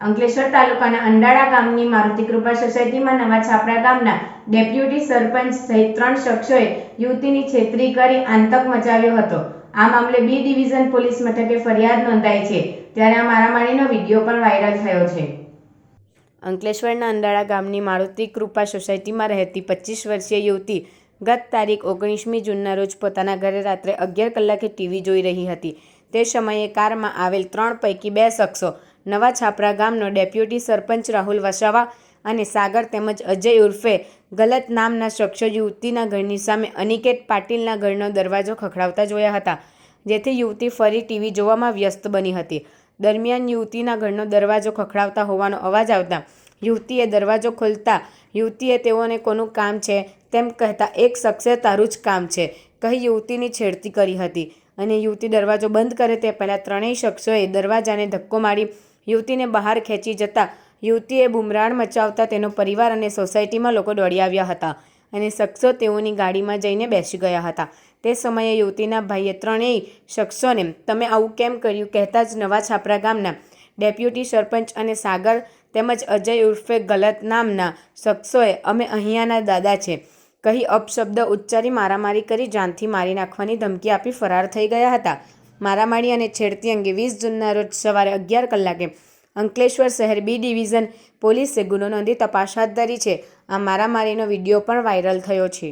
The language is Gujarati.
અંકલેશ્વર તાલુકાના અંડાળા ગામની મારુતિ કૃપા સોસાયટીમાં નવા છાપરા ગામના ડેપ્યુટી સરપંચ સહિત 3 શખ્સોએ યુવતીની છેતરી કરી આતંક મચાવ્યો હતો। આ મામલે બી ડિવિઝન પોલીસ મથકે ફરિયાદ નોંધાઈ છે, ત્યારે આ મારામારીનો વિડીયો પણ વાયરલ થયો છે। અંકલેશ્વરના અંડાળા ગામની મારુતિ કૃપા સોસાયટીમાં રહેતી 25 વર્ષીય યુવતી ગત તારીખ 19મી જૂનના રોજ પોતાના ઘરે રાત્રે 11 કલાકે ટીવી જોઈ રહી હતી। તે સમયે કારમાં આવેલ 3 પૈકી 2 શખ્સો નવા છાપરા ગામનો ડેપ્યુટી સરપંચ રાહુલ વસાવા અને સાગર તેમજ અજય ઉર્ફે ગલત નામના શખ્સો યુવતીના ઘરની સામે અનિકેત પાટીલના ઘરનો દરવાજો ખખડાવતા જોયા હતા, જેથી યુવતી ફરી ટીવી જોવામાં વ્યસ્ત બની હતી। દરમિયાન યુવતીના ઘરનો દરવાજો ખખડાવતા હોવાનો અવાજ આવતા યુવતીએ દરવાજો ખોલતા યુવતીએ તેઓને કોનું કામ છે તેમ કહેતા એક શખ્સે તારું જ કામ છે કહી યુવતીની છેડતી કરી હતી અને યુવતી દરવાજો બંધ કરે તે પહેલાં ત્રણેય શખ્સોએ દરવાજાને ધક્કો મારી યુવતીને બહાર ખેંચી જતા યુવતીએ બુમરાણ મચાવતા તેનો પરિવાર અને સોસાયટીમાં લોકો દોડી આવ્યા હતા અને શખ્સો તેઓની ગાડીમાં જઈને બેસી ગયા હતા। તે સમયે યુવતીના ભાઈએ ત્રણેય શખ્સોને તમે આવું કેમ કર્યું કહેતા જ નવા છાપરા ગામના ડેપ્યુટી સરપંચ અને સાગર તેમજ અજય ઉર્ફે ગલત નામના શખ્સોએ અમે અહીંયાના દાદા છે કહી અપશબ્દ ઉચ્ચારી મારામારી કરી જાનથી મારી નાખવાની ધમકી આપી ફરાર થઈ ગયા હતા। મારામારી અને છેડતી અંગે 20 જૂનના રોજ સવારે 11 કલાકે અંકલેશ્વર શહેર બી ડિવિઝન પોલીસે ગુનો નોંધી તપાસ હાથ ધરી છે। આ મારામારીનો વિડીયો પણ વાયરલ થયો છે।